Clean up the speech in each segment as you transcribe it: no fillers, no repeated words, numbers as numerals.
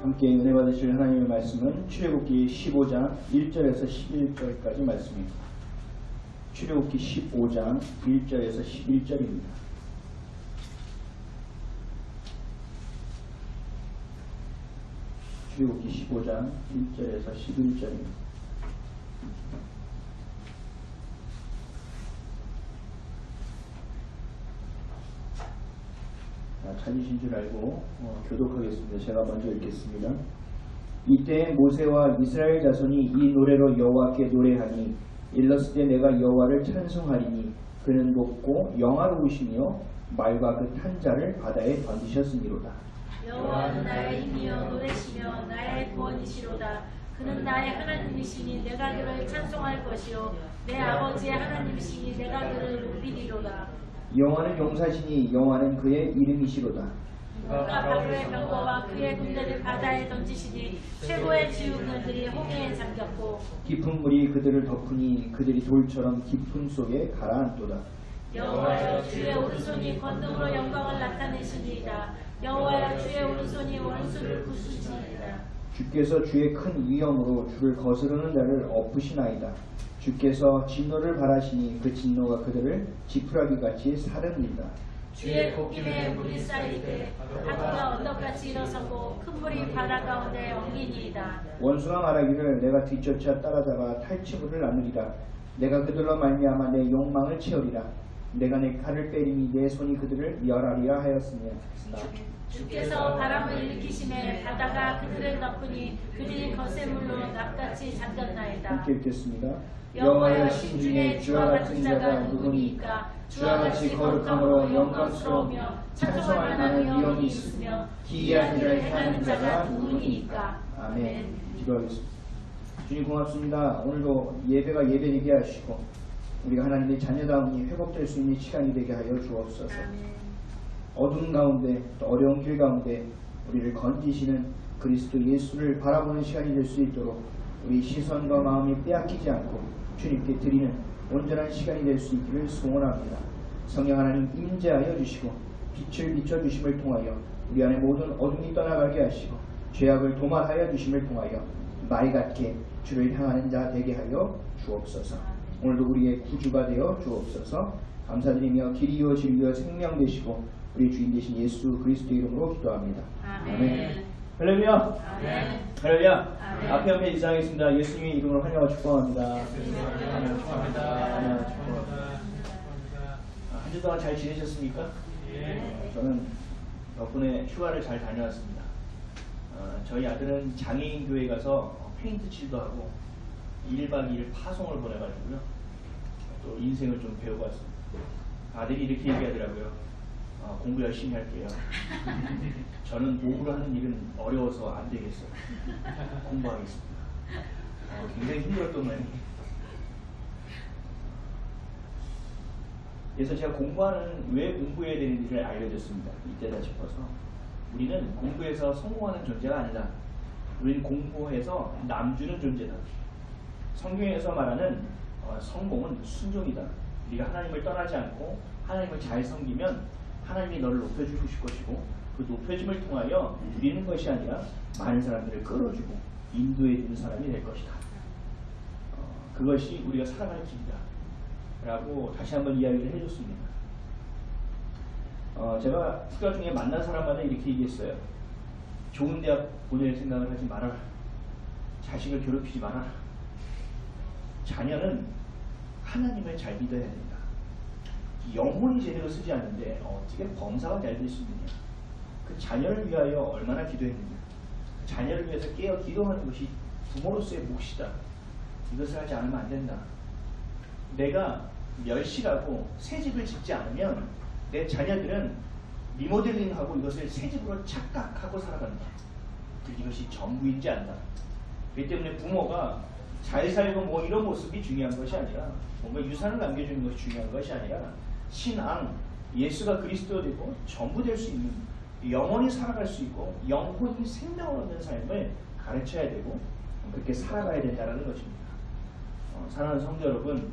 함께 은혜 받으실 하나님의 말씀은 출애굽기 15장 1절에서 11절까지 말씀입니다. 출애굽기 15장 1절에서 11절입니다. 출애굽기 15장 1절에서 11절입니다. 찾으신 줄 알고 교독하겠습니다. 제가 먼저 읽겠습니다. 이때 모세와 이스라엘 자손이 이 노래로 여호와께 노래하니 일렀을 때 내가 여호와를 찬송하리니 그는 높고 영화로우시며 말과 그 탄 자를 바다에 던지셨으니로다. 여호와는 나의 힘이여 노래시며 나의 구원이시로다. 그는 나의 하나님이시니 내가 그를 찬송할 것이요 내 아버지의 하나님이시니 내가 그를 높이리로다. 여호와는 용사시니 여호와는 그의 이름이시로다. 그가 바로의 병거와 그의 군대를 바다에 던지시니 최고의 지우들이 홍해에 잠겼고 깊은 물이 그들을 덮으니 그들이 돌처럼 깊은 속에 가라앉도다. 여호와여 주의 오른손이 권능으로 영광을 나타내시니이다. 여호와여 주의 오른손이 원수를 부수시니이다. 주께서 주의 큰 위엄으로 주를 거스르는 자를 엎으시나이다. 주께서 진노를 바라시니 그 진노가 그들을 지푸라기같이 사르니이다. 주의 콧김에 물이 쌓이되 파도가 언덕같이 일어서고 큰 물이 바다 가운데 엉기니이다. 원수가 말하기를 내가 뒤쫓아 따라잡아 탈취물을 나누리라. 내가 그들로 말미암아 내 욕망을 채우리라. 내가 내 칼을 빼리니 내 손이 그들을 멸하리라 하였으니. 주께서 바람을 일으키심에 바다가 그들을 덮으니 그들이 거센물로 납같이 잠겼나이다. 함께 읽겠습니다. 여호와여 신중에 주와 같은 자가 누구니까? 주와 같이 거룩함으로 영광스러우며 찬송할 만한 위엄이 있으며 기이한 일을 행하는 자가 누구니까? 아멘. 기도하겠습니다. 주님 고맙습니다. 오늘도 예배가 예배되게 하시고 우리가 하나님의 자녀다움이 회복될 수 있는 시간이 되게 하여 주옵소서. 어두운 가운데 또 어려운 길 가운데 우리를 건지시는 그리스도 예수를 바라보는 시간이 될 수 있도록 우리 시선과 마음이 빼앗기지 않고 주님께 드리는 온전한 시간이 될 수 있기를 소원합니다. 성령 하나님 임재하여 주시고 빛을 비춰주심을 통하여 우리 안에 모든 어둠이 떠나가게 하시고 죄악을 도말하여 주심을 통하여 맑게 주를 향하는 자 되게 하여 주옵소서. 오늘도 우리의 구주가 되어 주옵소서. 감사드리며 길이요 진리요 생명 되시고 우리 주인 되신 예수 그리스도 이름으로 기도합니다. 아멘. 할렐루야. 할렐루야. 앞에 옆에 인사하겠습니다. 예수님의 이름으로 환영하고 축복합니다. 한 주 동안 잘 지내셨습니까? 저는 덕분에 휴가를 잘 다녀왔습니다. 저희 아들은 장애인 교회에 가서 페인트 칠도 하고 1박 2일 파송을 보내가지고요. 또 인생을 좀 배우고 왔습니다. 아들이 이렇게 얘기하더라고요. 공부 열심히 할게요. 저는 몸으로 하는 일은 어려워서 안 되겠어요. 공부하겠습니다. 굉장히 힘들었던 모양이에요. 그래서 제가 왜 공부해야 되는지를 알려줬습니다. 이때다 싶어서. 우리는 공부해서 성공하는 존재가 아니다. 우리는 공부해서 남주는 존재다. 성경에서 말하는 성공은 순종이다. 우리가 하나님을 떠나지 않고 하나님을 잘 섬기면 하나님이 너를 높여주실 것이고 그 높여짐을 통하여 누리는 것이 아니라 많은 사람들을 끌어주고 인도해주는 사람이 될 것이다. 그것이 우리가 살아가는 길이다 라고 다시 한번 이야기를 해줬습니다. 제가 휴가 중에 만난 사람마다 이렇게 얘기했어요. 좋은 대학 보낼 생각을 하지 말아라. 자식을 괴롭히지 말아라. 자녀는 하나님을 잘 믿어야 된다. 영혼이 제대로 쓰지 않는데 어떻게 범사가 잘 될 수 있느냐. 그 자녀를 위하여 얼마나 기도했느냐. 자녀를 위해서 깨어 기도하는 것이 부모로서의 몫이다. 이것을 하지 않으면 안 된다. 내가 멸실하고 새 집을 짓지 않으면 내 자녀들은 리모델링하고 이것을 새 집으로 착각하고 살아간다. 이것이 전부인지 안다. 그렇기 때문에 부모가 잘 살고 이런 모습이 중요한 것이 아니라 뭔가 유산을 남겨주는 것이 중요한 것이 아니라 신앙, 예수가 그리스도 되고 전부 될 수 있는 영원히 살아갈 수 있고 영혼이 생명을 얻는 삶을 가르쳐야 되고 그렇게 살아가야 된다는 것입니다. 사랑하는 성도 여러분,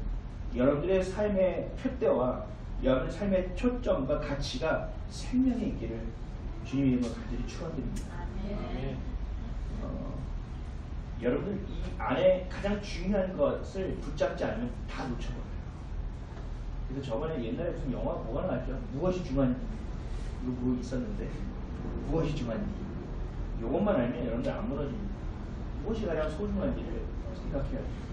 여러분들의 삶의 푯대와 여러분의 삶의 초점과 가치가 생명에 있기를 주님의 이름으로 간절히 축원드립니다. 여러분들 이 안에 가장 중요한 것을 붙잡지 않으면 다 놓쳐버려요. 그래서 저번에 옛날에 무슨 영화 뭐가 나왔죠? 무엇이 중요한지 이거 뭐 있었는데 무엇이 중요한지 이것만 알면 여러분들 안 무너집니다. 무엇이 가장 소중한지를 생각해야 돼요.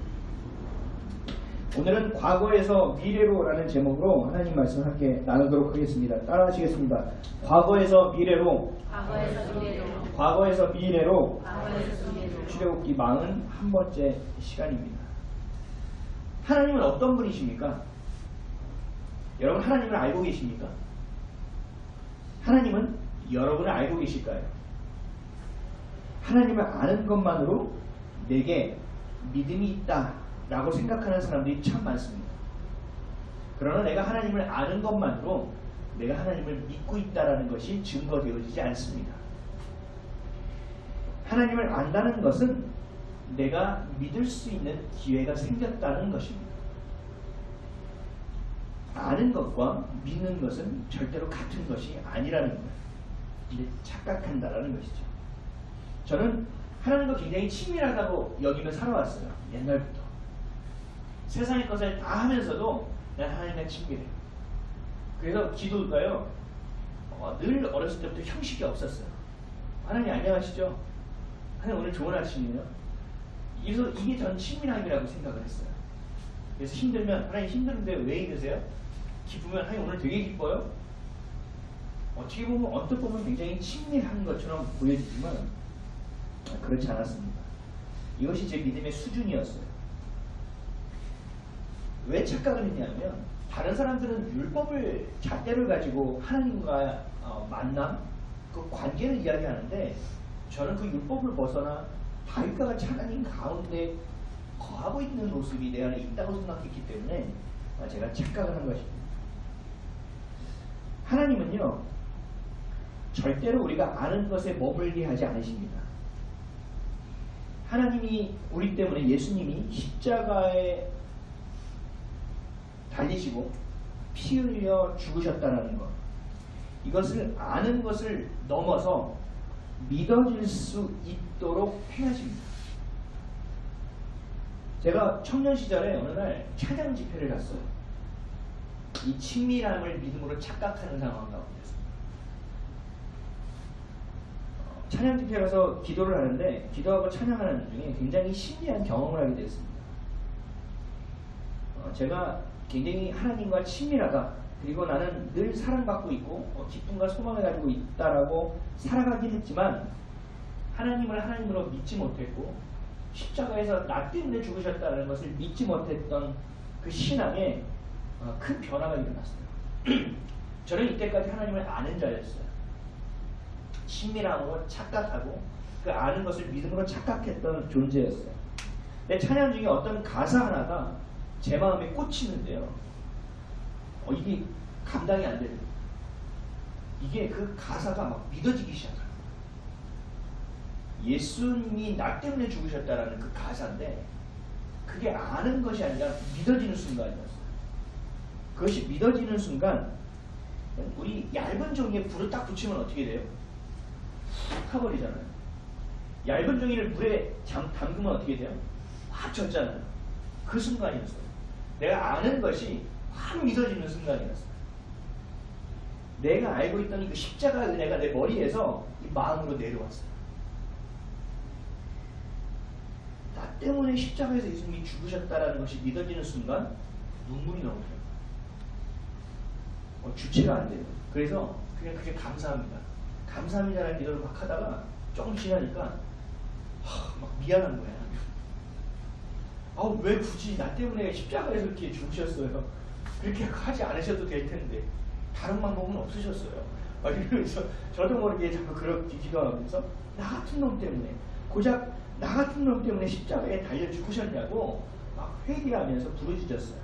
오늘은 과거에서 미래로라는 제목으로 하나님 말씀 함께 나누도록 하겠습니다. 따라하시겠습니다. 과거에서 미래로, 과거에서 미래로, 출애굽기 41번째 시간입니다. 하나님은 어떤 분이십니까? 여러분 하나님을 알고 계십니까? 하나님은 여러분을 알고 계실까요? 하나님을 아는 것만으로 내게 믿음이 있다 라고 생각하는 사람들이 참 많습니다. 그러나 내가 하나님을 아는 것만으로 내가 하나님을 믿고 있다는 것이 증거되어지지 않습니다. 하나님을 안다는 것은 내가 믿을 수 있는 기회가 생겼다는 것입니다. 아는 것과 믿는 것은 절대로 같은 것이 아니라는 거예요. 근데 착각한다라는 것이죠. 저는 하나님과 굉장히 친밀하다고 여기며 살아왔어요. 옛날부터. 세상의 것을 다 하면서도 난 하나님과 친밀해요. 그래서 기도가요. 늘 어렸을 때부터 형식이 없었어요. 하나님 안녕하시죠? 하나님 오늘 좋은 아침이에요. 그래서 이게 전 친밀함이라고 생각을 했어요. 그래서 힘들면 하나님 힘드는데 왜 이러세요? 기쁘면 하나님 오늘 되게 기뻐요? 어떻게 보면 언뜻 보면 굉장히 친밀한 것처럼 보여지지만 그렇지 않았습니다. 이것이 제 믿음의 수준이었어요. 왜 착각을 했냐면 다른 사람들은 율법을 잣대를 가지고 하나님과 만남, 그 관계를 이야기하는데 저는 그 율법을 벗어나 다윗과 같이 하나님 가운데 거하고 있는 모습이 내 안에 있다고 생각했기 때문에 제가 착각을 한 것입니다. 하나님은요 절대로 우리가 아는 것에 머물게 하지 않으십니다. 하나님이 우리 때문에 예수님이 십자가에 달리시고 피 흘려 죽으셨다는 것, 이것을 아는 것을 넘어서 믿어질 수 있도록 행하십니다. 제가 청년 시절에 어느 날 찬양 집회를 갔어요. 이 친밀함을 믿음으로 착각하는 상황 가운데서 찬양 집회에 가서 기도를 하는데 기도하고 찬양하는 중에 굉장히 신기한 경험을 하게 됐습니다. 제가 굉장히 하나님과 친밀하다, 그리고 나는 늘 사랑받고 있고 기쁨과 소망을 가지고 있다라고 살아가긴 했지만 하나님을 하나님으로 믿지 못했고 십자가에서 나 때문에 죽으셨다는 것을 믿지 못했던 그 신앙에 큰 변화가 일어났어요. 저는 이때까지 하나님을 아는 자였어요. 친밀함으로 착각하고 그 아는 것을 믿음으로 착각했던 존재였어요. 내 찬양 중에 어떤 가사 하나가 제 마음에 꽂히는데요. 이게 감당이 안 돼요. 이게 그 가사가 막 믿어지기 시작해요. 예수님이 나 때문에 죽으셨다라는 그 가사인데 그게 아는 것이 아니라 믿어지는 순간이었어요. 그것이 믿어지는 순간 우리 얇은 종이에 불을 딱 붙이면 어떻게 돼요? 훅 타버리잖아요. 얇은 종이를 물에 담그면 어떻게 돼요? 확 젖잖아요. 그 순간이었어요. 내가 아는 것이 확 믿어지는 순간이었어요. 내가 알고 있던 그 십자가 은혜가 내 머리에서 이 마음으로 내려왔어요. 나 때문에 십자가에서 예수님이 죽으셨다라는 것이 믿어지는 순간 눈물이 나오더라고요. 주체가 안 돼요. 그래서 그냥 그게 감사합니다. 감사합니다라는 기도를 막 하다가 조금 지나니까 막 미안한 거야. 왜 굳이 나 때문에 십자가에서 이렇게 죽으셨어요? 그렇게 하지 않으셔도 될 텐데 다른 방법은 없으셨어요. 막 이러면서 저도 모르게 자꾸 그렇게 기도하면서 나 같은 놈 때문에 고작 나 같은 놈 때문에 십자가에 달려 죽으셨냐고 막 회개하면서 부르짖었어요.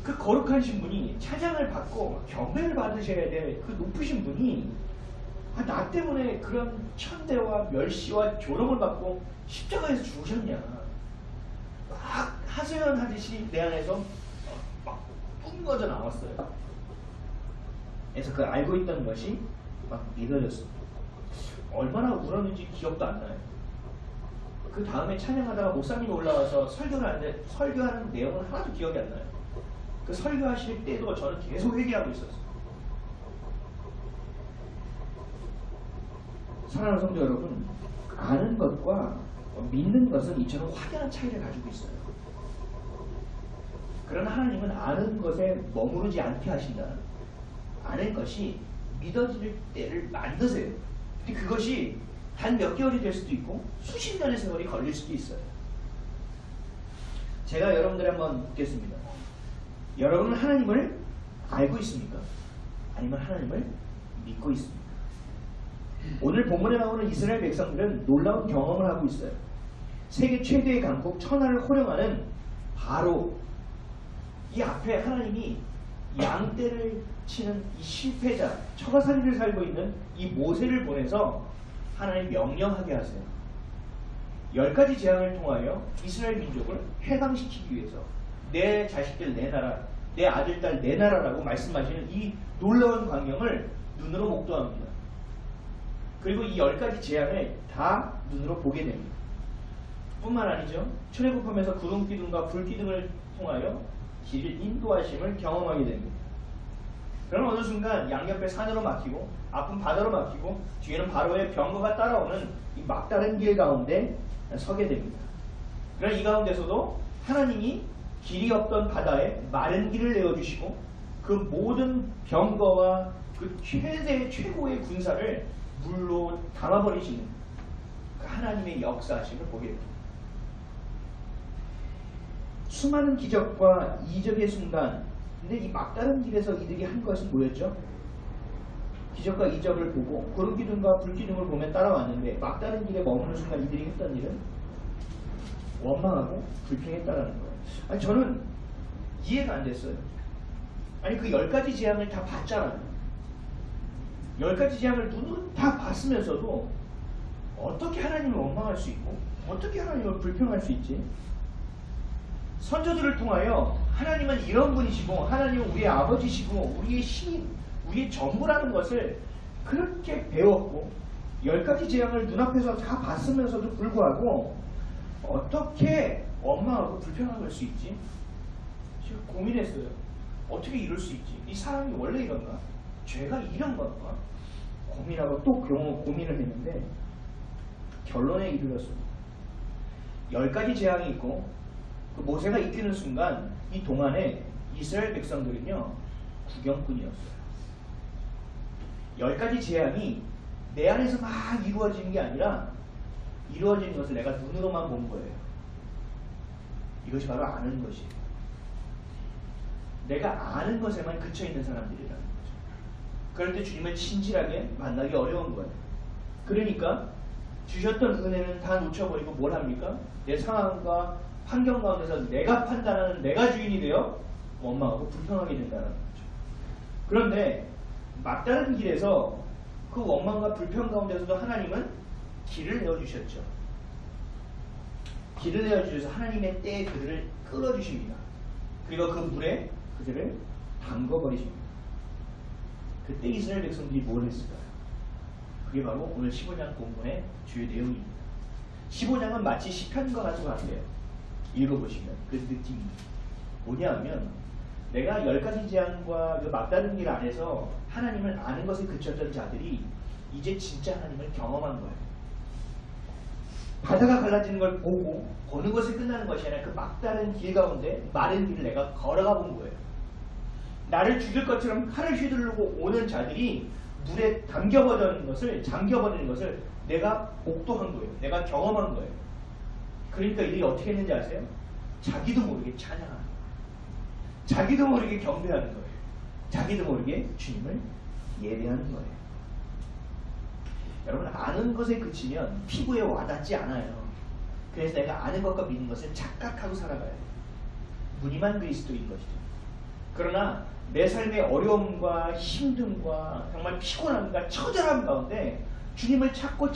그 거룩한 신분이 찬양을 받고 경배를 받으셔야 될 그 높으신 분이 나 때문에 그런 천대와 멸시와 조롱을 받고 십자가에서 죽으셨냐, 막 하소연하듯이 내 안에서 막 뿜어져 나왔어요. 그래서 그 알고 있던 것이 막 믿어졌습니다. 얼마나 울었는지 기억도 안 나요. 그 다음에 찬양하다가 목사님이 올라와서 설교를 하는데 설교하는 내용은 하나도 기억이 안 나요. 그 설교하실 때도 저는 계속 회개하고 있었어요. 사랑하는 성도 여러분, 아는 것과 믿는 것은 이처럼 확연한 차이를 가지고 있어요. 그러나 하나님은 아는 것에 머무르지 않게 하신다. 아는 것이 믿어질 때를 만드세요. 근데 그것이 단 몇 개월이 될 수도 있고 수십 년의 세월이 걸릴 수도 있어요. 제가 여러분들에 한번 묻겠습니다. 여러분은 하나님을 알고 있습니까? 아니면 하나님을 믿고 있습니까? 오늘 본문에 나오는 이스라엘 백성들은 놀라운 경험을 하고 있어요. 세계 최대의 강국 천하를 호령하는 바로 이 앞에 하나님이 양떼를 치는 이 실패자, 처가살이를 살고 있는 이 모세를 보내서 하나님 명령하게 하세요. 10가지 재앙을 통하여 이스라엘 민족을 해방시키기 위해서 내 자식들 내놔라, 내 아들 딸 내놔라라고 말씀하시는 이 놀라운 광경을 눈으로 목도합니다. 그리고 이 10가지 재앙을 다 눈으로 보게 됩니다. 뿐만 아니죠. 출애굽하면서 구름기둥과 불기둥을 통하여 길을 인도하심을 경험하게 됩니다. 그러나 어느 순간 양옆에 산으로 막히고 앞은 바다로 막히고 뒤에는 바로의 병거가 따라오는 이 막다른 길 가운데 서게 됩니다. 그러나 이 가운데서도 하나님이 길이 없던 바다에 마른 길을 내어주시고 그 모든 병거와 그 최고의 군사를 물로 담아버리시는 그 하나님의 역사하심을 보게 됩니다. 수많은 기적과 이적의 순간, 근데 이 막다른 길에서 이들이 한 것은 뭐였죠? 기적과 이적을 보고 구름기둥과 불기둥을 보면 따라왔는데 막다른 길에 머무는 순간 이들이 했던 일은 원망하고 불평했다라는 거예요. 아니 저는 이해가 안 됐어요. 아니 그 10가지 재앙을 다 봤잖아요. 10가지 재앙을 눈으로 다 봤으면서도 어떻게 하나님을 원망할 수 있고 어떻게 하나님을 불평할 수 있지? 선조들을 통하여 하나님은 이런 분이시고 하나님은 우리의 아버지시고 우리의 신, 우리의 전부라는 것을 그렇게 배웠고 10가지 재앙을 눈앞에서 다 봤으면서도 불구하고 어떻게 원망하고 불평할 수 있지? 제가 고민했어요. 어떻게 이럴 수 있지? 이 사람이 원래 이런가? 죄가 이런 건가? 고민하고 또 고민을 했는데 결론에 이르렀습니다. 10가지 재앙이 있고 그 모세가 이끄는 순간 이 동안에 이스라엘 백성들은요 구경꾼이었어요. 10가지 재앙이 내 안에서 막 이루어지는 게 아니라 이루어지는 것을 내가 눈으로만 본 거예요. 이것이 바로 아는 것이에요. 내가 아는 것에만 그쳐있는 사람들이라는 거죠. 그럴 때 주님을 친절하게 만나기 어려운 거예요. 그러니까 주셨던 은혜는 다 놓쳐버리고 뭘 합니까? 내 상황과 환경 가운데서 내가 판단하는 내가 주인이 되어 원망하고 불평하게 된다는 거죠. 그런데 막다른 길에서 그 원망과 불평 가운데서도 하나님은 길을 내어주셨죠. 길을 내어주셔서 하나님의 때에 그들을 끌어주십니다. 그리고 그 물에 그들을 담궈버리십니다. 그때 이스라엘 백성들이 뭘 했을까요? 그게 바로 오늘 15장 본문의 주요 내용입니다. 15장은 마치 시편과 같은 것 같아요. 읽어보시면 그 느낌이 뭐냐하면 내가 10가지 재앙과 그 막다른 길 안에서 하나님을 아는 것에 그쳤던 자들이 이제 진짜 하나님을 경험한 거예요. 바다가 갈라지는 걸 보고 보는 것에 끝나는 것이 아니라 그 막다른 길 가운데 마른 길을 내가 걸어가 본 거예요. 나를 죽일 것처럼 칼을 휘두르고 오는 자들이 물에 잠겨버리는 것을 내가 목도한 거예요. 내가 경험한 거예요. 그러니까 이들이 어떻게 했는지 아세요? 자기도 모르게 찬양하는 거예요. 자기도 모르게 경배하는 거예요. 자기도 모르게 주님을 예배하는 거예요. 여러분 아는 것에 그치면 피부에 와닿지 않아요. 그래서 내가 아는 것과 믿는 것을 착각하고 살아가야 돼요. 무늬만 그리스도인 것이죠. 그러나 내 삶의 어려움과 힘듦과 정말 피곤함과 처절함 가운데 주님을 찾고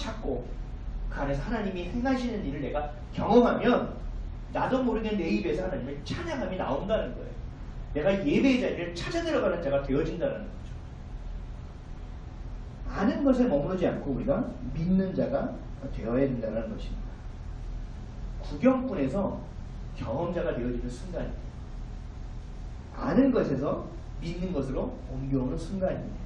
그 안에서 하나님이 행하시는 일을 내가 경험하면 나도 모르게 내 입에서 하나님을 찬양함이 나온다는 거예요. 내가 예배의 자리를 찾아 들어가는 자가 되어진다는 거죠. 아는 것에 머무르지 않고 우리가 믿는 자가 되어야 된다는 것입니다. 구경꾼에서 경험자가 되어지는 순간입니다. 아는 것에서 믿는 것으로 옮겨오는 순간입니다.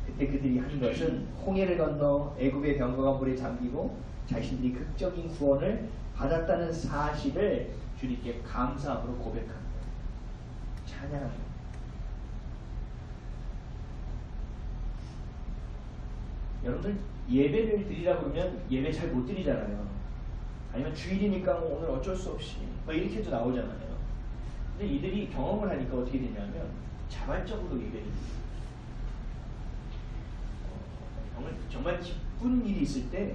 그때 그들이 한 것은 홍해를 건너 애굽의 병거가 물에 잠기고 자신들이 극적인 구원을 받았다는 사실을 주님께 감사함으로 고백합니다. 찬양합니다. 여러분들 예배를 드리라 그러면 예배 잘 못 드리잖아요. 아니면 주일이니까 뭐 오늘 어쩔 수 없이 뭐 이렇게도 나오잖아요. 근데 이들이 경험을 하니까 어떻게 되냐면 자발적으로 예배를 드려요. 정말 기쁜 일이 있을 때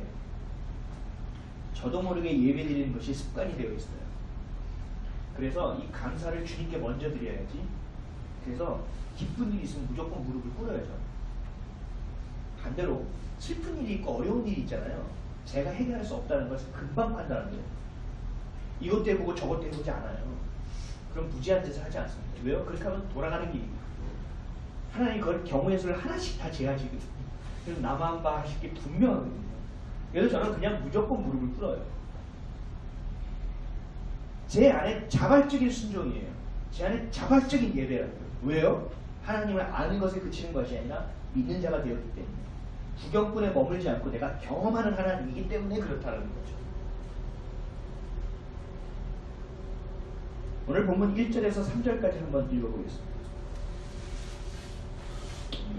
저도 모르게 예배 드리는 것이 습관이 되어 있어요. 그래서 이 감사를 주님께 먼저 드려야지. 그래서 기쁜 일이 있으면 무조건 무릎을 꿇어야죠. 반대로 슬픈 일이 있고 어려운 일이 있잖아요. 제가 해결할 수 없다는 것을 금방 판단합니다. 이것도 해보고 저것도 해보지 않아요. 그럼 무지한 짓을 하지 않습니다. 왜요? 그렇게 하면 돌아가는 길입니다. 하나님 그걸 경우의 수를 하나씩 다 재하시거든요. 그래서 나만 봐 하실 게 분명하거든요. 그래서 저는 그냥 무조건 무릎을 꿇어요. 제 안에 자발적인 순종이에요. 제 안에 자발적인 예배라고요. 왜요? 하나님을 아는 것에 그치는 것이 아니라 믿는 자가 되었기 때문에. 구경꾼에 머물지 않고 내가 경험하는 하나님이기 때문에 그렇다는 거죠. 오늘 본문 1절에서 3절까지 한번 읽어보겠습니다.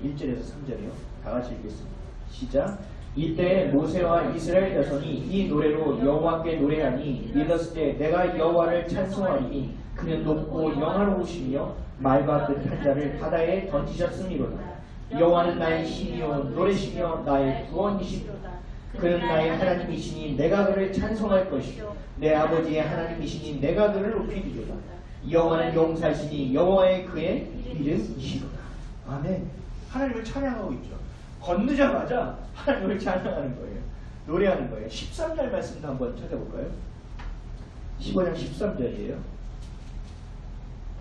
1절에서 3절이요. 다 같이 읽겠습니다. 시작. 이때 모세와 이스라엘 자손이 이 노래로 여호와께 노래하니 이르렀을 때 내가 여호와를 찬송하리니 그는 높고 영화로우시며 말과 뜻한 자를 바다에 던지셨음이로다. 여호와는 나의 힘이요 노래시며 나의 구원이시로다. 그는 나의 하나님이시니 내가 그를 찬송할 것이요 내 아버지의 하나님이시니 내가 그를 높이리로다. 여호와는 용사시니 여호와의 그의 이름이시로다. 아멘. 하나님을 찬양하고 있죠. 건너자마자 하나님을 찬양하는 거예요. 노래하는 거예요. 13절 말씀도 한번 찾아볼까요? 15장 13절이에요.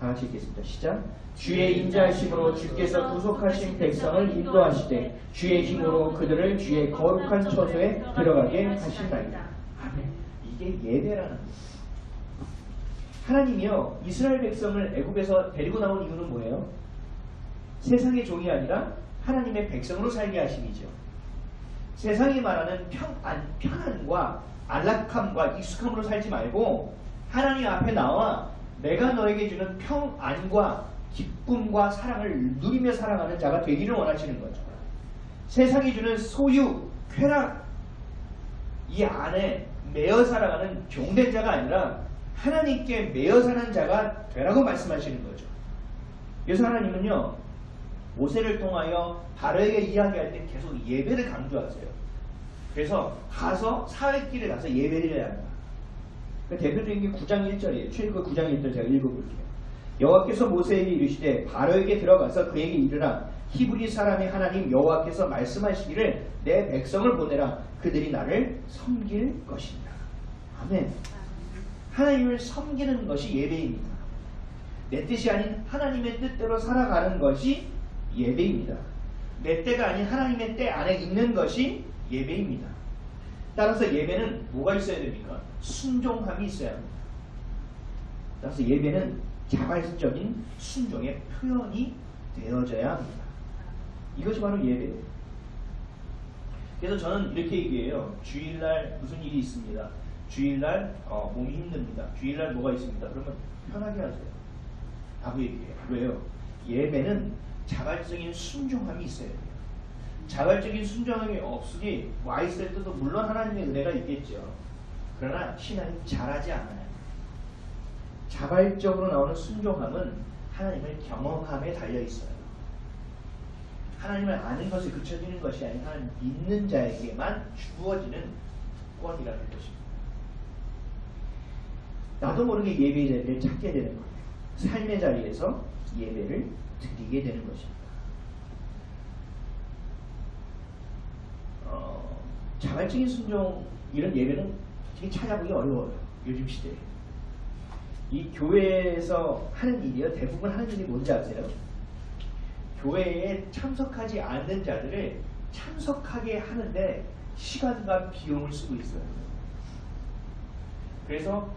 다 같이 읽겠습니다. 시작. 주의 인자하심으로 주께서 구속하신 백성을 인도하시되 주의 힘으로 그들을 주의 거룩한 처소에 들어가게 하신다이다. 아멘. 이게 예배라는 거예요. 하나님이요 이스라엘 백성을 애굽에서 데리고 나온 이유는 뭐예요? 세상의 종이 아니라 하나님의 백성으로 살게 하심이죠. 세상이 말하는 편안과 안락함과 익숙함으로 살지 말고 하나님 앞에 나와 내가 너에게 주는 평안과 기쁨과 사랑을 누리며 살아가는 자가 되기를 원하시는 거죠. 세상이 주는 소유, 쾌락 이 안에 매여 살아가는 종된 자가 아니라 하나님께 매여 사는 자가 되라고 말씀하시는 거죠. 그래서 하나님은요 모세를 통하여 바로에게 이야기할 때 계속 예배를 강조하세요. 그래서 가서 사회길에 가서 예배를 해야 한다. 대표적인 게 9장 1절이에요. 출애굽 9장 1절 제가 읽어볼게요. 여호와께서 모세에게 이르시되 바로에게 들어가서 그에게 이르라. 히브리 사람의 하나님 여호와께서 말씀하시기를 내 백성을 보내라. 그들이 나를 섬길 것이다. 아멘. 하나님을 섬기는 것이 예배입니다. 내 뜻이 아닌 하나님의 뜻대로 살아가는 것이 예배입니다. 내 때가 아닌 하나님의 때 안에 있는 것이 예배입니다. 따라서 예배는 뭐가 있어야 됩니까? 순종함이 있어야 합니다. 따라서 예배는 자발적인 순종의 표현이 되어져야 합니다. 이것이 바로 예배예요. 그래서 저는 이렇게 얘기해요. 주일날 무슨 일이 있습니다. 주일날 몸이 힘듭니다. 주일날 뭐가 있습니다. 그러면 편하게 하세요. 라고 얘기해요. 왜요? 예배는 자발적인 순종함이 있어야 돼요. 자발적인 순종함이 없으니 와 있을 때도 물론 하나님의 은혜가 있겠죠. 그러나 신앙이 자라지 않아요. 자발적으로 나오는 순종함은 하나님을 경험함에 달려 있어요. 하나님을 아는 것에 그쳐지는 것이 아니라 하나님 믿는 자에게만 주어지는 권이라는 것입니다. 나도 모르게 예배의 자리를 찾게 되는 거예요. 삶의 자리에서 예배를 드리게 되는 것입니다. 자발적인 순종 이런 예배는 되게 찾아보기 어려워요. 요즘 시대에. 이 교회에서 하는 일이요. 대부분 하는 일이 뭔지 아세요? 교회에 참석하지 않는 자들을 참석하게 하는데 시간과 비용을 쓰고 있어요. 그래서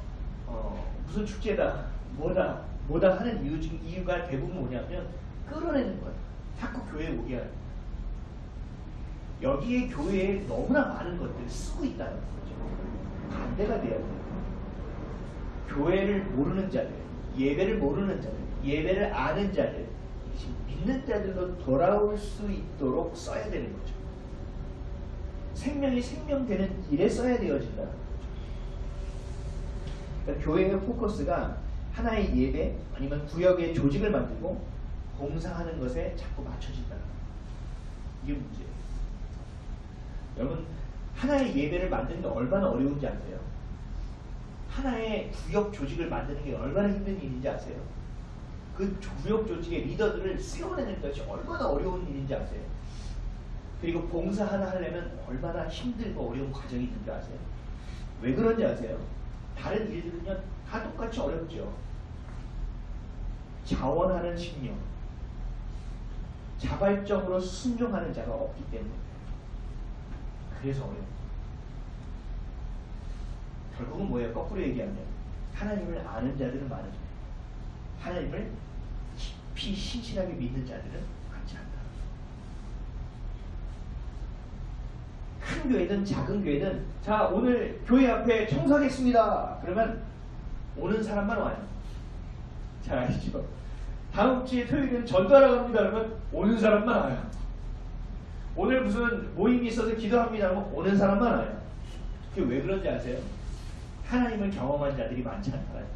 무슨 축제다 뭐다 하는 이유가 대부분 뭐냐면 끌어내는 거예요. 자꾸 교회에 오게 하는 거예요. 여기에 교회에 너무나 많은 것들을 쓰고 있다는 거죠. 반대가 돼야 돼요. 교회를 모르는 자들, 예배를 모르는 자들, 예배를 아는 자들, 믿는 자들로 돌아올 수 있도록 써야 되는 거죠. 생명이 생명되는 일에 써야 되어진다는 거죠. 그러니까 교회의 포커스가 하나의 예배 아니면 구역의 조직을 만들고 봉사하는 것에 자꾸 맞춰진다는 거예요. 이게 문제예요. 여러분, 하나의 예배를 만드는 게 얼마나 어려운지 아세요? 하나의 구역 조직을 만드는 게 얼마나 힘든 일인지 아세요? 그 구역 조직의 리더들을 세워내는 것이 얼마나 어려운 일인지 아세요? 그리고 봉사 하나 하려면 얼마나 힘들고 어려운 과정이 있는지 아세요? 왜 그런지 아세요? 다른 일들은요 다 똑같이 어렵죠. 자원하는 신령, 자발적으로 순종하는 자가 없기 때문에 그래서 어려워요. 결국은 뭐예요? 거꾸로 얘기하면 하나님을 아는 자들은 많은데 하나님을 깊이 신실하게 믿는 자들은 많지 않다. 큰 교회든 작은 교회든 자 오늘 교회 앞에 청소하겠습니다. 그러면 오는 사람만 와요. 잘 아시죠? 다음 주에 토요일은 전도하러 갑니다. 그러면 오는 사람만 와요. 오늘 무슨 모임이 있어서 기도합니다. 그러면 오는 사람만 와요. 그게 왜 그런지 아세요? 하나님을 경험한 자들이 많지 않다는 거예요.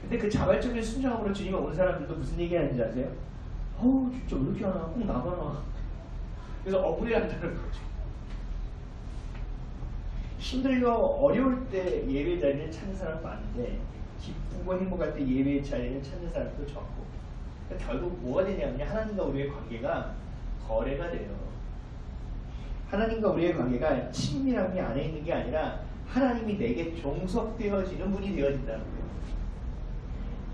근데 그 자발적인 순종함으로 주님을 온 사람들도 무슨 얘기 하는지 아세요? 진짜 왜 이렇게 하나? 꼭 나만 와. 그래서 억울해한다는 거죠. 힘들고 어려울 때 예배 자리를 찾는 사람 많은데 기쁘고 행복할 때 예배 자리를 찾는 사람도 적고 그러니까 결국 뭐가 되냐면 하나님과 우리의 관계가 거래가 돼요. 하나님과 우리의 관계가 친밀함이 안에 있는 게 아니라 하나님이 내게 종속되어지는 분이 되어진다는 거예요.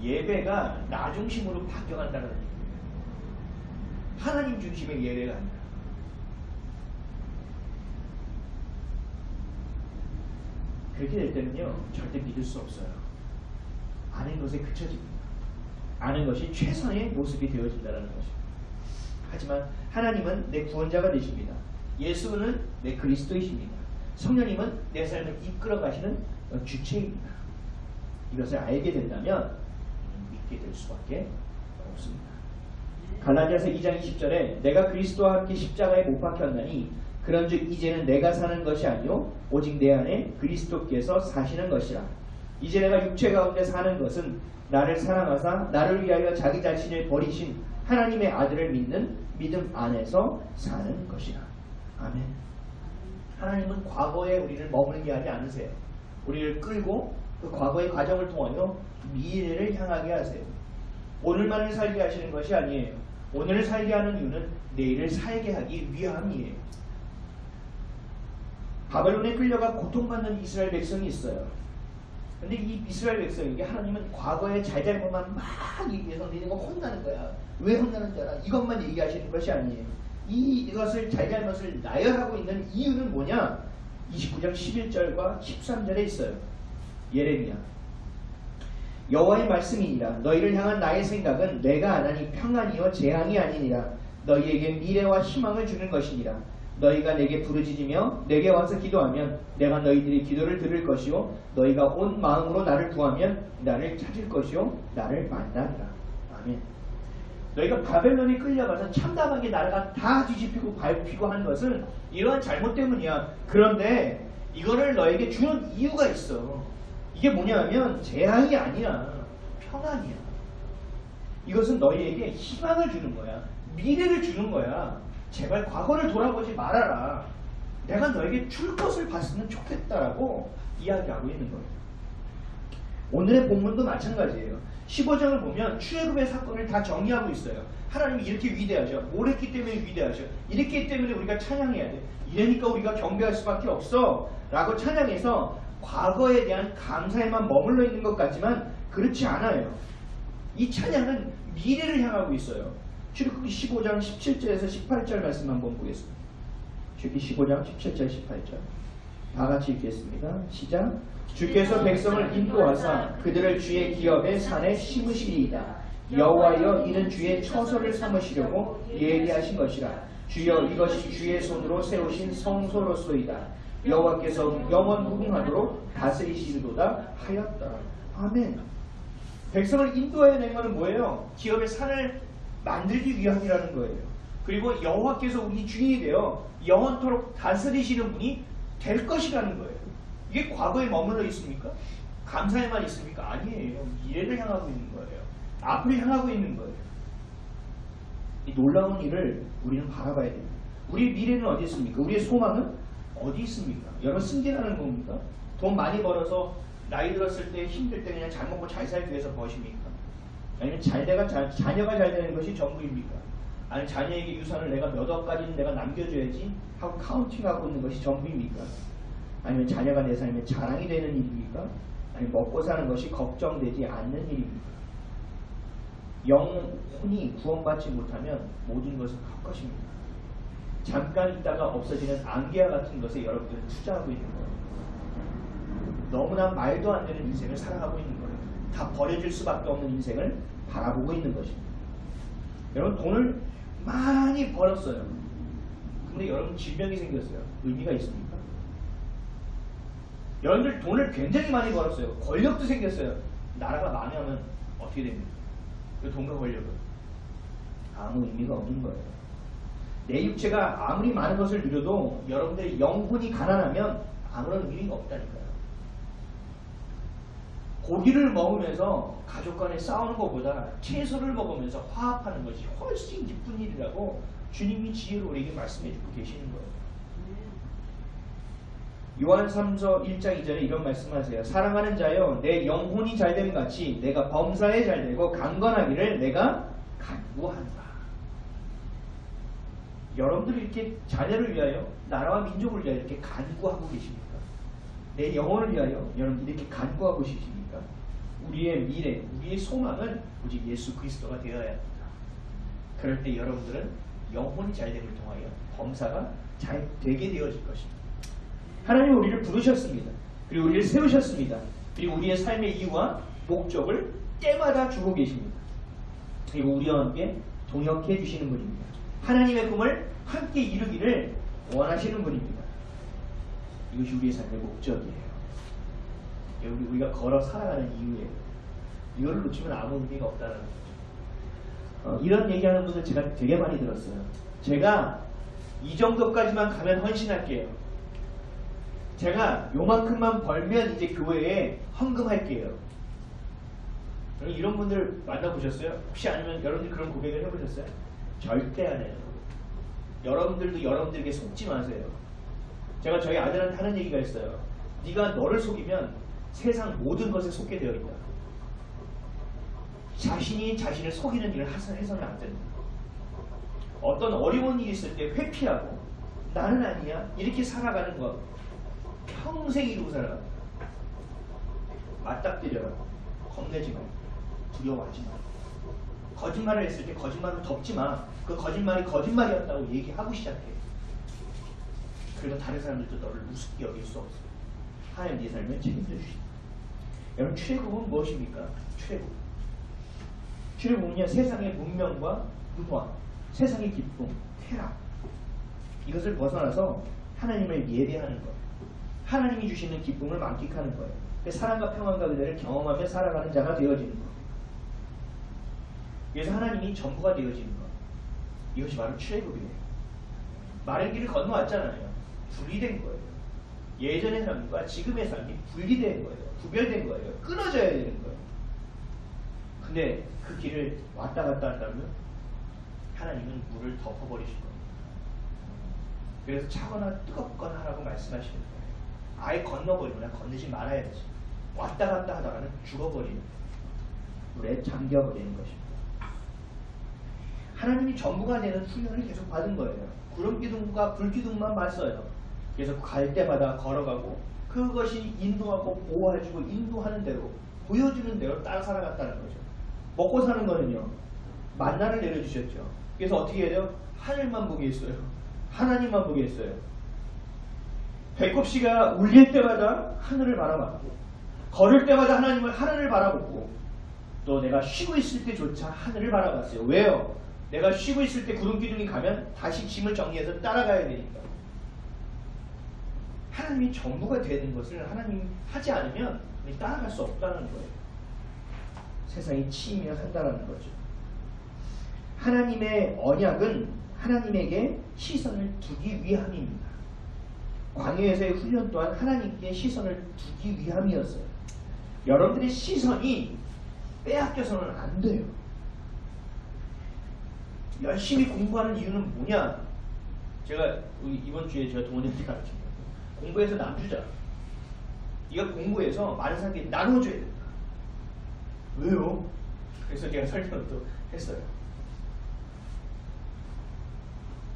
예배가 나 중심으로 바뀌어간다는 얘기예요. 하나님 중심의 예배가 아니라. 그렇게 될 때는요 절대 믿을 수 없어요. 아는 것에 그쳐집니다. 아는 것이 최선의 모습이 되어진다는 것이죠. 하지만 하나님은 내 구원자가 되십니다. 예수는 내 그리스도이십니다. 성령님은 내 삶을 이끌어 가시는 주체입니다. 이것을 알게 된다면 믿게 될 수밖에 없습니다. 갈라디아서 2장 20절에 내가 그리스도와 함께 십자가에 못 박혔나니 그런즉 이제는 내가 사는 것이 아니요 오직 내 안에 그리스도께서 사시는 것이라. 이제 내가 육체 가운데 사는 것은 나를 사랑하사 나를 위하여 자기 자신을 버리신 하나님의 아들을 믿는 믿음 안에서 사는 것이라. 아멘. 하나님은 과거에 우리를 머무르게 하지 않으세요. 우리를 끌고 그 과거의 과정을 통하여 미래를 향하게 하세요. 오늘만을 살게 하시는 것이 아니에요. 오늘을 살게 하는 이유는 내일을 살게 하기 위함이에요. 바벨론에 끌려가 고통받는 이스라엘 백성이 있어요. 근데 이 이스라엘 백성에게 하나님은 과거의 잘잘못만 막 얘기해서 너희가 혼나는 거야. 왜 혼나는 줄 알아? 이것만 얘기하시는 것이 아니에요. 이것을 잘잘못을 나열하고 있는 이유는 뭐냐? 29장 11절과 13절에 있어요. 예레미야. 여호와의 말씀이니라. 너희를 향한 나의 생각은 내가 안하니 평안이요 재앙이 아니니라. 너희에게 미래와 희망을 주는 것이니라. 너희가 내게 부르짖으며 내게 와서 기도하면 내가 너희들의 기도를 들을 것이요 너희가 온 마음으로 나를 구하면 나를 찾을 것이요 나를 만나리라. 아멘. 너희가 바벨론에 끌려가서 참담하게 나라가 다 뒤집히고 밟히고 하는 것은 이러한 잘못 때문이야. 그런데 이거를 너에게 주는 이유가 있어. 이게 뭐냐면 재앙이 아니야. 평안이야. 이것은 너희에게 희망을 주는 거야. 미래를 주는 거야. 제발 과거를 돌아보지 말아라. 내가 너에게 줄 것을 봤으면 좋겠다라고 이야기하고 있는 거예요. 오늘의 본문도 마찬가지예요. 15장을 보면 출애굽의 사건을 다 정리하고 있어요. 하나님이 이렇게 위대하셔. 뭘 했기 때문에 위대하셔. 이렇기 때문에 우리가 찬양해야 돼. 이러니까 우리가 경배할 수밖에 없어. 라고 찬양해서 과거에 대한 감사에만 머물러 있는 것 같지만 그렇지 않아요. 이 찬양은 미래를 향하고 있어요. 출애굽기 15장 17절에서 18절 말씀 한번 보겠습니다. 출애굽기 15장 17절 18절 다 같이 읽겠습니다. 시작. 주께서 백성을 인도하사 그들을 주의 기업의 산에 심으시리이다. 여호와여 이는 주의 처소를 삼으시려고 예비하신 것이라. 주여 이것이 주의 손으로 세우신 성소로소이다. 여호와께서 영원 무궁하도록 다스리시리로다 하였다. 아멘. 백성을 인도해낸 것은 뭐예요? 기업의 산을 만들기 위함이라는 거예요. 그리고 여호와께서 우리 주인이 되어 영원토록 다스리시는 분이 될 것이라는 거예요. 이게 과거에 머물러 있습니까? 감사에만 있습니까? 아니에요. 미래를 향하고 있는 거예요. 앞을 향하고 있는 거예요. 이 놀라운 일을 우리는 바라봐야 됩니다. 우리의 미래는 어디 있습니까? 우리의 소망은 어디 있습니까? 여러분 승진하는 겁니까? 돈 많이 벌어서 나이 들었을 때 힘들 때 그냥 잘 먹고 잘 살기 위해서 버십니까? 아니면 자녀가 잘 되는 것이 전부입니까? 아니면 자녀에게 유산을 내가 몇 억까지는 내가 남겨줘야지 하고 카운팅하고 있는 것이 전부입니까? 아니면 자녀가 내 삶에 자랑이 되는 일입니까? 아니면 먹고 사는 것이 걱정되지 않는 일입니까? 영혼이 구원받지 못하면 모든 것은 헛것입니다. 잠깐 있다가 없어지는 안개와 같은 것에 여러분들은 투자하고 있는 거예요. 너무나 말도 안 되는 인생을 살아가고 있는 거예요. 다 버려질 수밖에 없는 인생을 바라보고 있는 것입니다. 여러분 돈을 많이 벌었어요. 근데 여러분 질병이 생겼어요. 의미가 있습니까? 여러분들 돈을 굉장히 많이 벌었어요. 권력도 생겼어요. 나라가 망하면 어떻게 됩니까? 그 돈과 권력은 아무 의미가 없는 거예요. 내 육체가 아무리 많은 것을 누려도 여러분들의 영혼이 가난하면 아무런 의미가 없다니까요. 고기를 먹으면서 가족 간에 싸우는 것보다 채소를 먹으면서 화합하는 것이 훨씬 기쁜 일이라고 주님이 지혜로 우리에게 말씀해 주고 계시는 거예요. 요한 3서 1장 2절에 이런 말씀하세요. 사랑하는 자여 내 영혼이 잘됨 같이 내가 범사에 잘되고 강건하기를 내가 간구한다. 여러분들이 이렇게 자녀를 위하여 나라와 민족을 위하여 이렇게 간구하고 계십니까? 내 영혼을 위하여 여러분들이 이렇게 간구하고 계십니까? 우리의 미래, 우리의 소망은 오직 예수 그리스도가 되어야 합니다. 그럴 때 여러분들은 영혼이 잘됨을 통하여 범사가 잘 되게 되어질 것입니다. 하나님은 우리를 부르셨습니다. 그리고 우리를 세우셨습니다. 그리고 우리의 삶의 이유와 목적을 때마다 주고 계십니다. 그리고 우리와 함께 동역해 주시는 분입니다. 하나님의 꿈을 함께 이루기를 원하시는 분입니다. 이것이 우리의 삶의 목적이에요. 우리가 걸어 살아가는 이유예요. 이거를 놓치면 아무 의미가 없다는 거죠. 이런 얘기하는 분들 제가 되게 많이 들었어요. 제가 이 정도까지만 가면 헌신할게요. 제가 요만큼만 벌면 이제 교회에 헌금할게요. 이런 분들 만나보셨어요? 혹시 아니면 여러분들 그런 고백을 해보셨어요? 절대 안 해요. 여러분들도 여러분들에게 속지 마세요. 제가 저희 아들한테 하는 얘기가 있어요. 네가 너를 속이면 세상 모든 것에 속게 되어 있다. 자신이 자신을 속이는 일을 해서는 안 된다. 어떤 어려운 일이 있을 때 회피하고 나는 아니야 이렇게 살아가는 것 평생 이루고 살아. 맞닥뜨려라. 겁내지 마. 두려워하지 마. 거짓말을 했을 때 거짓말로 덮지 마. 그 거짓말이 거짓말이었다고 얘기하고 시작해. 그리고 다른 사람들도 너를 우습게 여길 수 없어. 하나님 네 삶을 책임져 주신다. 여러분 출애굽은 무엇입니까? 출애굽은요 세상의 문명과 문화, 세상의 기쁨, 쾌락 이것을 벗어나서 하나님을 예배하는 것, 하나님이 주시는 기쁨을 만끽하는 거예요. 사랑과 평안과 은혜를 경험하며 살아가는 자가 되어지는 것. 그래서 하나님이 전부가 되어지는 것. 이것이 바로 출애굽이에요. 마른 길을 건너왔잖아요. 분리된 거예요. 예전의 삶과 지금의 삶이 분리된 거예요. 구별된 거예요. 끊어져야 되는 거예요. 근데 그 길을 왔다 갔다 한다면 하나님은 물을 덮어버리실 겁니다. 그래서 차거나 뜨겁거나 하라고 말씀하시는 거예요. 아예 건너버리거나 건너지 말아야지. 왔다 갔다 하다가는 죽어버리는 물에 잠겨버리는 것입니다. 하나님이 전부가 되는 훈련을 계속 받은 거예요. 구름기둥과 불기둥만 봤어요. 그래서 갈 때마다 걸어가고 그것이 인도하고 보호해주고 인도하는 대로 보여주는 대로 따라 살아갔다는 거죠. 먹고 사는 거는요. 만나를 내려주셨죠. 그래서 어떻게 해야 돼요? 하늘만 보게 했어요. 하나님만 보게 했어요. 배꼽씨가 울릴 때마다 하늘을 바라봤고, 걸을 때마다 하늘을 바라보고, 또 내가 쉬고 있을 때조차 하늘을 바라봤어요. 왜요? 내가 쉬고 있을 때 구름기둥이 가면 다시 짐을 정리해서 따라가야 되니까. 하나님이 전부가 되는 것을 하나님이 하지 않으면 우리 따라갈 수 없다는 거예요. 세상이 치이면 한다는 거죠. 하나님의 언약은 하나님에게 시선을 두기 위함입니다. 광야에서의 훈련 또한 하나님께 시선을 두기 위함이었어요. 여러분들의 시선이 빼앗겨서는 안 돼요. 열심히 공부하는 이유는 뭐냐? 제가 이번 주에 제가 동원님한테 가르친 거예요. 공부해서 나눠주자. 이거 공부해서 많은 사람들이 나눠줘야 된다. 왜요? 그래서 제가 설명을 또 했어요.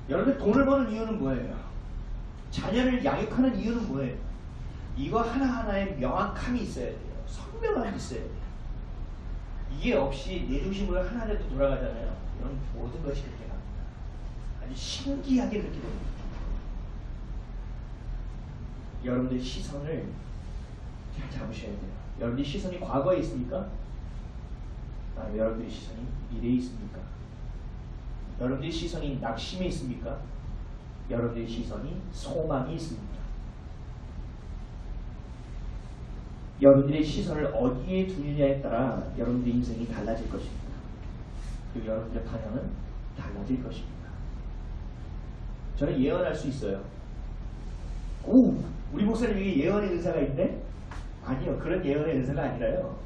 여러분들 돈을 버는 이유는 뭐예요? 자녀를 양육하는 이유는 뭐예요? 이거 하나하나에 명확함이 있어야 돼요. 선명함이 있어야 돼요. 이게 없이 내 중심으로 하나라도 돌아가잖아요. 이런 모든 것이 그렇게 갑니다. 아주 신기하게 그렇게 됩니다. 여러분들 시선을 잘 잡으셔야 돼요. 여러분들 시선이 과거에 있습니까? 아니면 여러분들의 시선이 미래에 있습니까? 여러분들의 시선이 낙심에 있습니까? 여러분들의 시선이 소망이 있습니까? 여러분들의 시선을 어디에 두느냐에 따라 여러분들의 인생이 달라질 것입니다. 그리고 여러분들의 방향은 달라질 것입니다. 저는 예언할 수 있어요. 오! 우리 목사님에게 예언의 은사가 있네? 아니요. 그런 예언의 은사가 아니라요.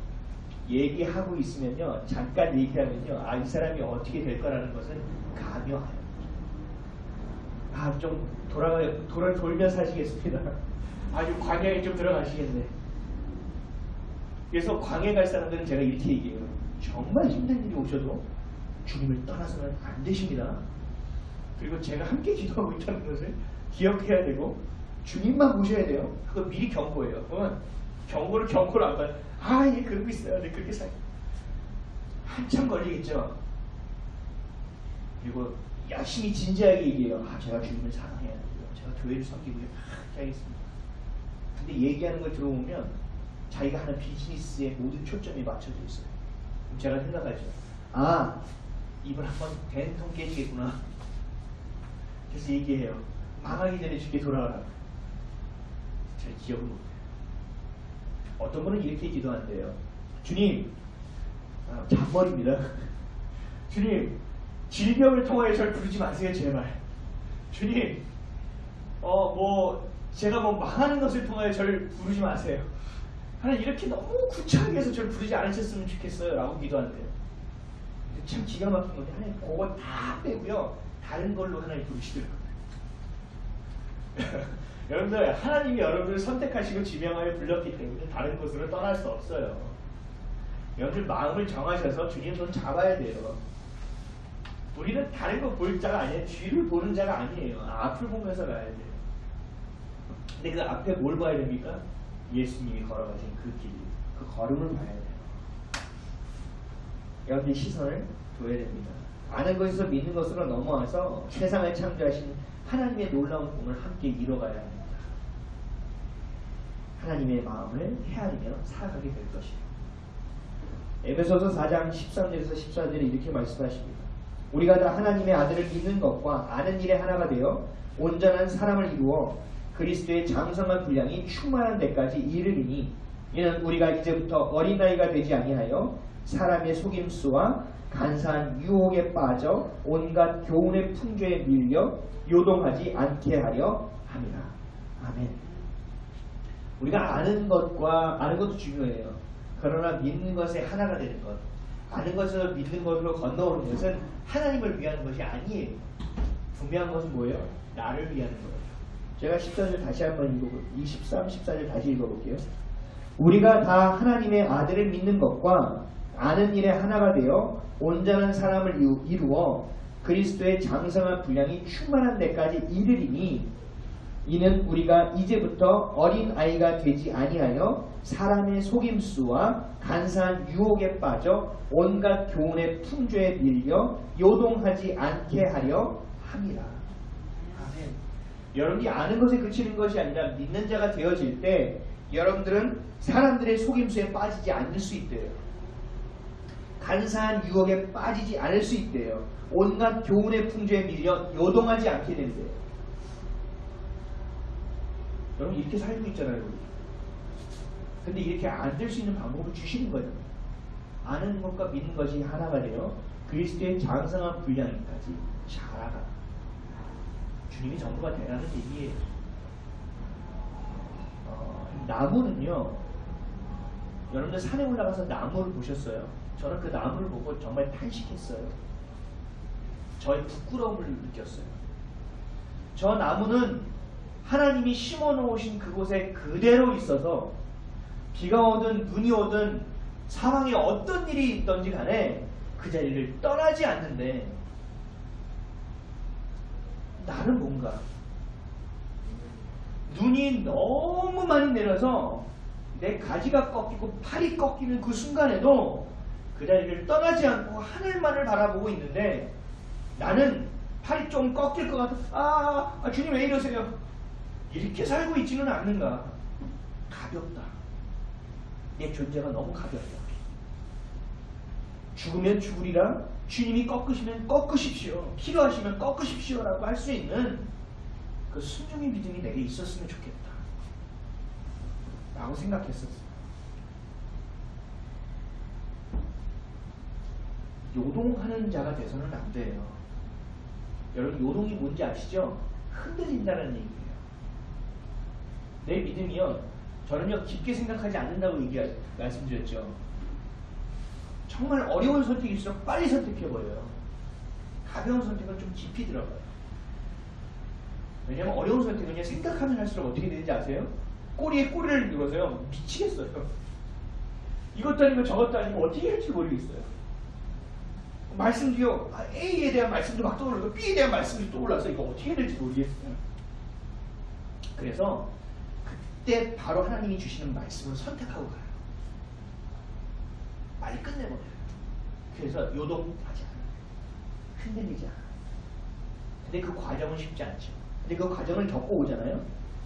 얘기하고 있으면요. 잠깐 얘기하면요. 아, 이 사람이 어떻게 될 거라는 것은 감이 와요. 아, 좀 돌면서 하시겠습니다. 아주 광야에 좀 들어가시겠네. 그래서 광야에 갈 사람들은 제가 이렇게 얘기해요. 정말 힘든 일이 오셔도 주님을 떠나서는 안 되십니다. 그리고 제가 함께 기도하고 있다는 것을 기억해야 되고 주님만 보셔야 돼요. 그거 미리 경고해요. 그러면 경고를 안 봐요. 아, 얘 그러고 있어요. 네, 그렇게 살. 한참 걸리겠죠. 그리고 열심히 진지하게 얘기해요. 아, 제가 주님을 사랑해야 돼요. 제가 교회를 섬기고 해야겠습니다. 근데 얘기하는 걸 들어보면 자기가 하는 비즈니스에 모든 초점이 맞춰져 있어요. 그럼 제가 생각하죠. 아, 이번 한번 된통 깨지겠구나. 그래서 얘기해요. 망하기 전에 주께 돌아가라. 잘 기억을 못해요. 어떤 분은 이렇게 기도한대요. 주님, 잔머리입니다. 주님, 질병을 통하여 저를 부르지 마세요, 제발. 주님, 제가 망하는 것을 통하여 저를 부르지 마세요. 하나님, 이렇게 너무 구차하게 해서 저를 부르지 않으셨으면 좋겠어요. 라고 기도한대요. 참 기가 막힌 건데, 하나님, 그거 다 빼고요. 다른 걸로 하나님 부르시더라고요. 여러분들, 하나님이 여러분을 선택하시고 지명하여 불렀기 때문에 다른 곳으로 떠날 수 없어요. 여러분들 마음을 정하셔서 주님 손 잡아야 돼요. 우리는 다른 거 볼 자가 아니에요. 뒤를 보는 자가 아니에요. 앞을 보면서 가야 돼요. 근데 그 앞에 뭘 봐야 됩니까? 예수님이 걸어가신 그 길, 그 걸음을 봐야 돼요. 여러분들 시선을 둬야 됩니다. 아는 것에서 믿는 것으로 넘어와서 세상을 창조하신 하나님의 놀라운 꿈을 함께 이뤄가야 합니다. 하나님의 마음을 헤아리며 살아가게 될 것이에요. 에베소서 4장 13절에서 14절에 이렇게 말씀하십니다. 우리가 다 하나님의 아들을 믿는 것과 아는 일에 하나가 되어 온전한 사람을 이루어 그리스도의 장성한 분량이 충만한 데까지 이르리니 이는 우리가 이제부터 어린아이가 되지 아니하여 사람의 속임수와 간사한 유혹에 빠져 온갖 교훈의 풍조에 밀려 요동하지 않게 하려 함이라. 아멘. 우리가 아는 것도 중요해요. 그러나 믿는 것에 하나가 되는 것, 아는 것을 믿는 것으로 건너오는 것은 하나님을 위한 것이 아니에요. 분명한 것은 뭐예요? 나를 위한 거예요. 제가 14절 다시 한번 읽어볼게요. 23, 14절 다시 읽어볼게요. 우리가 다 하나님의 아들을 믿는 것과 아는 일에 하나가 되어 온전한 사람을 이루어 그리스도의 장성한 분량이 충만한 데까지 이르리니 이는 우리가 이제부터 어린 아이가 되지 아니하여 사람의 속임수와 간사한 유혹에 빠져 온갖 교훈의 풍조에 밀려 요동하지 않게 하려 함이라. 아멘. 여러분이 아는 것에 그치는 것이 아니라 믿는 자가 되어질 때 여러분들은 사람들의 속임수에 빠지지 않을 수 있대요. 간사한 유혹에 빠지지 않을 수 있대요. 온갖 교훈의 풍조에 밀려 요동하지 않게 된대요. 여러분 이렇게 살고 있잖아요. 우리. 근데 이렇게 안 될 수 있는 방법을 주시는 거예요. 아는 것과 믿는 것이 하나가 되어 그리스도의 장성한 분량까지 자라가. 주님이 전부가 되라는 얘기예요. 나무는요. 여러분들 산에 올라가서 나무를 보셨어요? 저는 그 나무를 보고 정말 탄식했어요. 저의 부끄러움을 느꼈어요. 저 나무는 하나님이 심어놓으신 그곳에 그대로 있어서 비가 오든 눈이 오든 사방에 어떤 일이 있든지 간에 그 자리를 떠나지 않는데 나는 뭔가 눈이 너무 많이 내려서 내 가지가 꺾이고 팔이 꺾이는 그 순간에도 그 자리를 떠나지 않고 하늘만을 바라보고 있는데 나는 팔이 좀 꺾일 것 같아. 주님 왜 이러세요? 이렇게 살고 있지는 않는가. 가볍다. 내 존재가 너무 가볍다. 죽으면 죽으리라. 주님이 꺾으시면 꺾으십시오. 필요하시면 꺾으십시오 라고 할 수 있는 그 순종의 믿음이 내게 있었으면 좋겠다 라고 생각했었어요. 요동하는 자가 돼서는 안 돼요. 여러분 요동이 뭔지 아시죠? 흔들린다는 얘기예요. 내 믿음이요. 저는요 깊게 생각하지 않는다고 말씀드렸죠. 정말 어려운 선택일수록 빨리 선택해버려요. 가벼운 선택은 좀 깊이 들어가요. 왜냐면 어려운 선택은 그냥 생각하면 할수록 어떻게 되는지 아세요? 꼬리에 꼬리를 눌러서요 미치겠어요. 이것도 아니고 저것도 아니고 어떻게 할지 모르겠어요. 말씀도요 A에 대한 말씀도 막 떠오르고 B에 대한 말씀도 떠올라서 이거 어떻게 해야 될지 모르겠어요. 그래서 그때 바로 하나님이 주시는 말씀을 선택하고 가요. 빨리 끝내버려요. 그래서 요동하지 않아요. 흔들리지 않아요. 근데 그 과정은 쉽지 않죠. 근데 그 과정을 겪고 오잖아요.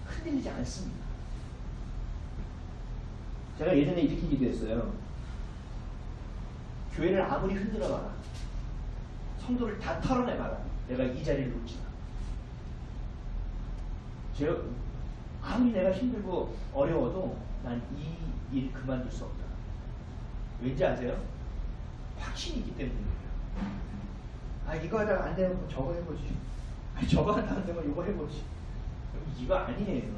흔들리지 않습니다. 제가 예전에 이렇게 기도했어요. 교회를 아무리 흔들어봐라. 성도를 다 털어내봐라. 내가 이 자리를 놓치다. 아무리 내가 힘들고 어려워도 난 이 일 그만둘 수 없다. 왠지 아세요? 확신이 있기 때문이에요. 이거 하다가 안 되면 저거 해보지. 저거 하다가 안 되면 이거 해보지. 이거 아니에요.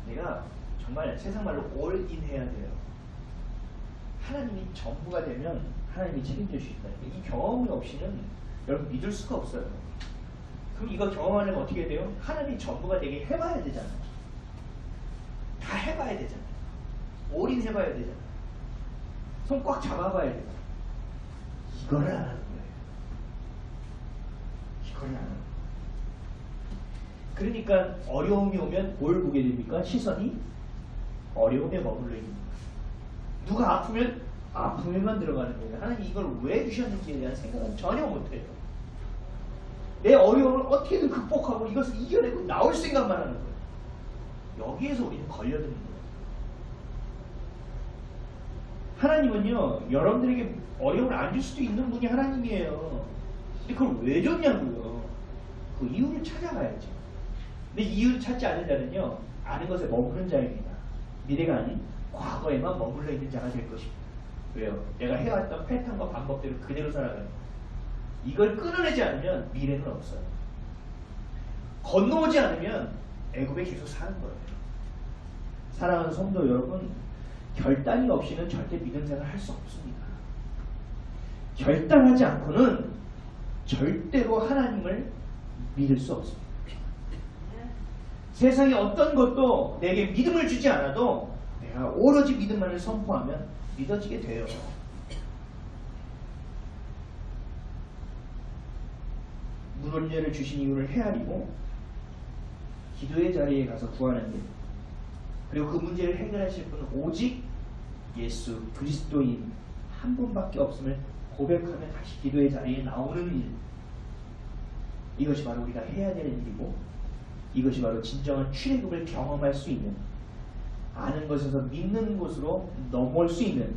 내가 정말 세상 말로 올인 해야 돼요. 하나님이 전부가 되면 하나님이 책임져 주신다. 이 경험이 없이는 여러분 믿을 수가 없어요. 그럼 이거 경험하려면 어떻게 돼요? 하나님이 전부가 되게 해봐야 되잖아요. 다 해봐야 되잖아요. 올인해봐야 되잖아요. 손 꽉 잡아봐야 되잖아요. 이거를 안 하는 거예요. 이거를 안 하는 거예요. 그러니까 어려움이 오면 뭘 보게 됩니까? 시선이 어려움에 머물러 있는 거예요. 누가 아프면 아픔에만 들어가는 거예요. 하나님 이걸 왜 주셨는지에 대한 생각은 전혀 못해요. 내 어려움을 어떻게든 극복하고 이것을 이겨내고 나올 생각만 하는 거예요. 여기에서 우리는 걸려드는 거예요. 하나님은요, 여러분들에게 어려움을 안 줄 수도 있는 분이 하나님이에요. 근데 그걸 왜 줬냐고요. 그 이유를 찾아가야죠. 근데 이유를 찾지 않는 자는요, 아는 것에 머무는 자입니다. 미래가 아닌 과거에만 머물러 있는 자가 될 것입니다. 왜요? 내가 해왔던 패턴과 방법대로 그대로 살아가요. 이걸 끊어내지 않으면 미래는 없어요. 건너오지 않으면 애굽에 계속 사는 거예요. 사랑하는 성도 여러분, 결단이 없이는 절대 믿음 생활을 할 수 없습니다. 결단하지 않고는 절대로 하나님을 믿을 수 없습니다. 세상에 어떤 것도 내게 믿음을 주지 않아도 내가 오로지 믿음만을 선포하면 믿어지게 돼요. 문원녀를 주신 이유를 헤아리고 기도의 자리에 가서 구하는 일, 그리고 그 문제를 해결하실 분은 오직 예수 그리스도인 한 분밖에 없음을 고백하며 다시 기도의 자리에 나오는 일, 이것이 바로 우리가 해야 되는 일이고, 이것이 바로 진정한 출애굽을 경험할 수 있는, 아는 것에서 믿는 곳으로 넘어올 수 있는,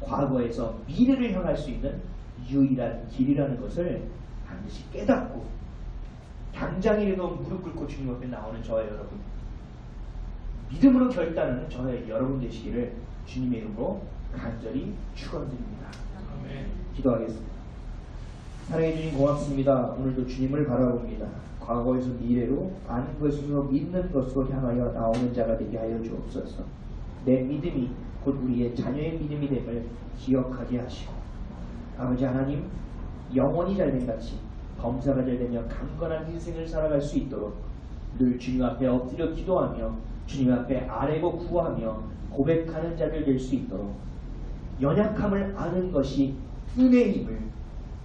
과거에서 미래를 향할 수 있는 유일한 길이라는 것을 반드시 깨닫고 당장이라도 무릎 꿇고 주님 앞에 나오는 저와 여러분, 믿음으로 결단하는 저와 여러분 되시기를 주님의 이름으로 간절히 축원드립니다. 기도하겠습니다. 사랑해 주님 고맙습니다. 오늘도 주님을 바라봅니다. 과거에서 미래로, 아는 것에서 믿는 것으로 향하여 나오는 자가 되게 하여 주옵소서. 내 믿음이 곧 우리의 자녀의 믿음이 됨을 기억하게 하시고, 아버지 하나님, 영혼이 잘된 같이 범사가 잘되며 강건한 인생을 살아갈 수 있도록 늘 주님 앞에 엎드려 기도하며 주님 앞에 아뢰고 구하며 고백하는 자들 될 수 있도록, 연약함을 아는 것이 은혜임을,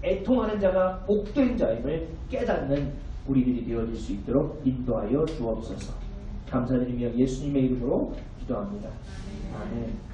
애통하는 자가 복된 자임을 깨닫는 우리들이 되어질 수 있도록 인도하여 주옵소서. 감사드리며 예수님의 이름으로 기도합니다. 아멘.